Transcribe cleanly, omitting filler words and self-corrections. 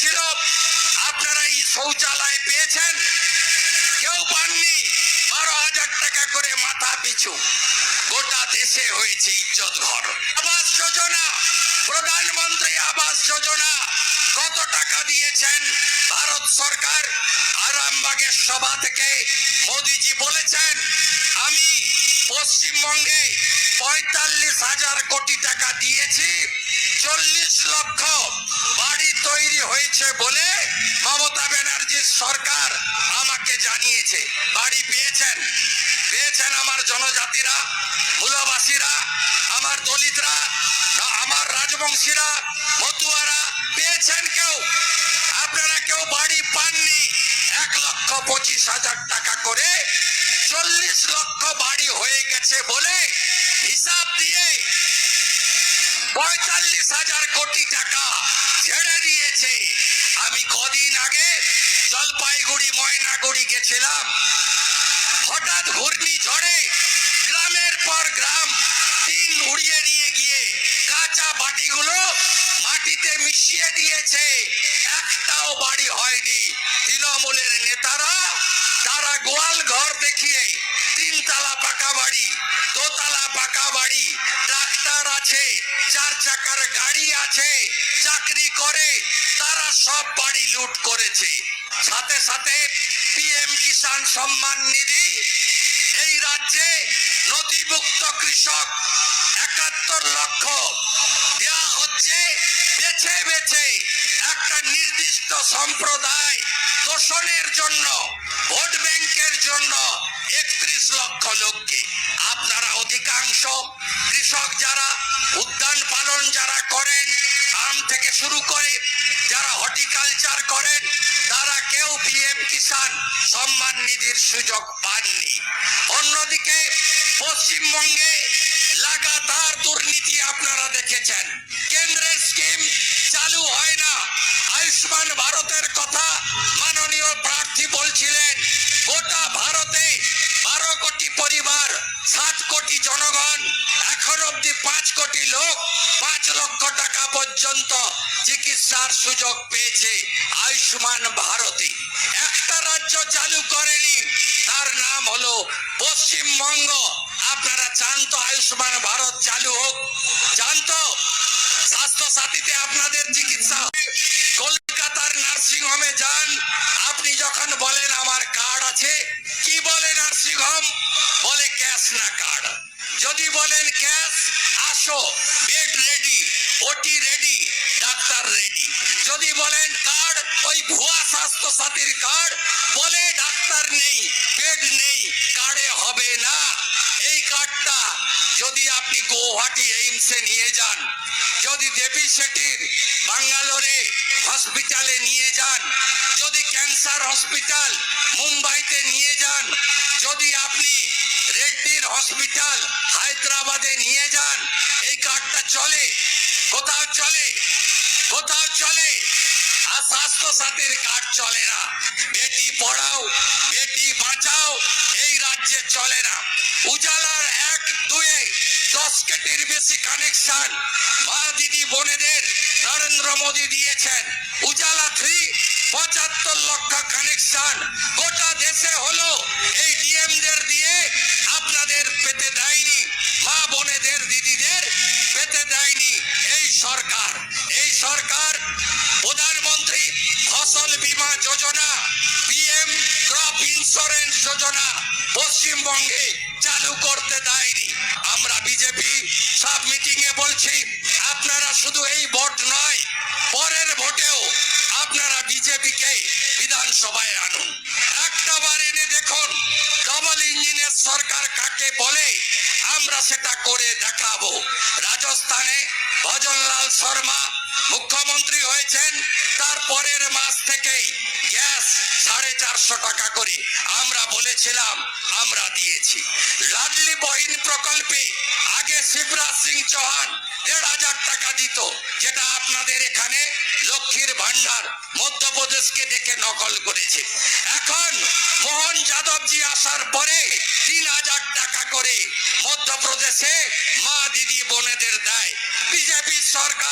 বলেছিল আপনারা এই শৌচালয় পেয়েছেন, কেউ পাননি। 12,000 টাকা করে মাথা পিছু, গোটা দেশে হয়েছে ইজ্জত ঘর। আবাস যোজনা, প্রধানমন্ত্রী আবাস যোজনা কত টাকা দিয়েছেন ভারত সরকার? আরামবাগের সভা থেকে মোদিজি বলেছেন আমি পশ্চিমবঙ্গে 45,000 কোটি টাকা দিয়েছি, 40 লক্ষ বাড়ি তৈরি হয়েছে বলে মমতা ব্যানার্জির সরকার আমাকে জানিয়েছে। বাড়ি পেয়েছেন? পেয়েছেন আমার জনজাতিরা, মূলবাসীরা, আমার দলিতরা, আমার রাজবংশীরা, মতুয়ারা পেয়েছেন কেউ? আপনারা কেউ বাড়ি পাননি। 1,25,000 টাকা করে 40 লক্ষ বাড়ি হয়ে গেছে বলে হিসাব দিয়ে 45,000 কোটি টাকা ছেড়ে দিয়েছে। আমি কদিন আগে জলপাইগুড়ি ময়নাগুড়ি গেছিলাম, হঠাৎ ঘূর্ণিঝড়ে গ্রামের পর গ্রাম টিন উড়িয়ে নিয়ে গিয়ে কাঁচা বাটিগুলো মাটিতে মিশিয়ে দিয়েছে, একটাও বাড়ি হয়নি। তৃণমূলের নেতারা তারা গোয়াল ঘর দেখিয়ে 3 তলা পাকা বাড়ি, 2 তলা পাকা বাড়ি, ট্রাক্টর আছে, 4 চাকার গাড়ি আছে, চাকরি করে, তারা সব বাড়ি লুট করেছে। সাথে সাথে পিএম কিষাণ সম্মান নিধি, এই রাজ্যে নথিভুক্ত কৃষক 71 লক্ষ দেওয়া হচ্ছে বেছে বেছে একটা নির্দিষ্ট সম্প্রদায় তোষণের জন্য, ভোট ব্যাংকের জন্য 31 লক্ষ লোককে। আপনারা অধিকাংশ কৃষক যারা উদ্যান পালন যারা করেন, আম থেকে শুরু করে যারা হর্টিকালচার করেন, তারা কেউ পিএম কিষাণ সম্মান নিধির সুযোগ পাননি। অন্যদিকে পশ্চিমবঙ্গে লাগাতার দুর্নীতি আপনারা দেখেছেন, কেন্দ্রের স্কিম চালু হয় না। আয়ুষ্মান ভারতের কথা মাননীয় প্রার্থী বলছিলেন, গোটা ভারতে 12 কোটি পরিবার, 7 কোটি জনগণ, এখন অব্দি 5 কোটি লোক 5 লক্ষ টাকা পর্যন্ত চিকিৎসার সুযোগ পেয়েছে আয়ুষ্মান ভারতে। একটা রাজ্য চালু করেনি, তার নাম হলো পশ্চিমবঙ্গ। আপনারা চান তো আয়ুষ্মান ভারত চালু হোক? চান তো স্বাস্থ্য সাথীতে আপনাদের চিকিৎসা? কলকাতার নার্সিং হোমে যান, আপনি যখন বলেন আমার কার্ড আছে, কি বলে নার্সিং হোম? বলে ক্যাশ না কার্ড। যদি বলেন ক্যাশ, আসো, বেড রেডি, ওটি রেডি, ডাক্তার রেডি। যদি বলেন কার্ড, ওই ভুয়া স্বাস্থ্য সাথীর কার্ড, বলে ডাক্তার নেই, বেড নেই, কার্ডে হবে না। এই কার্ডটা যদি আপনি গুয়াহাটি এইমসে নিয়ে যান, যদি দেবী শেঠির বাঙ্গালোরে হসপিটালে নিয়ে যান, যদি ক্যান্সার হসপিটাল মুম্বাইতে নিয়ে যান, যদি আপনি রেড্ডির হসপিটাল হায়দ্রাবাদে নিয়ে যান, এই কার্ডটা চলে? কোথাও চলে? কোথাও চলে? আর স্বাস্থ্য সাথীর কার্ড চলে না। বেটি পড়াও, বেটি বাঁচাও এই রাজ্যে চলে না। উজালার 1, 2-এ 10 কোটির বেশি কানেকশন মা দিদি বোনেদের নরেন্দ্র মোদী দিয়েছেন। উজালা 3 75 লক্ষ কানেকশন গোটা দেশে হলো, এই ডিএমদের দিয়ে আপনাদের পেতে দেয়নি, মা বোনেদের দিদিদের পেতে দেয়নি এই সরকার। এই সরকার প্রধানমন্ত্রী ফসল বীমা যোজনা, পিএম ক্রপ ইন্স্যুরেন্স যোজনা পশ্চিমবঙ্গে চালু করতে দেয়নি। আমরা বিজেপি সব মিটিং এ বলছি, আপনারা শুধু এই ভোট নয়, পরের ভোটেও আপনারা বিজেপিকে বিধানসভায় আনুন। একটা বার এনে দেখুন ডবল ইঞ্জিনের সরকার কাকে বলে, আমরা সেটা করে দেখাবো। রাজস্থানে ভজনলাল শর্মা মুখ্যমন্ত্রী হয়েছেন, তার পরের মাস থেকেই গ্যাস 450 টাকা করে আমরা বলেছিলাম, আমরা দিয়েছি। লাডলি বহিন প্রকল্পে আগে শিবরাজ সিং চৌহান 1,500 টাকা দিত, যেটা আপনাদের এখানে লক্ষ্মীর ভান্ডার মধ্যপ্রদেশকে দেখে নকল করেছে। এখন মোহন যাদবজি আসার পরে 3,000 টাকা করে মধ্যপ্রদেশে মা দিদি বোনেদের দেয়। বিজেপি সরকার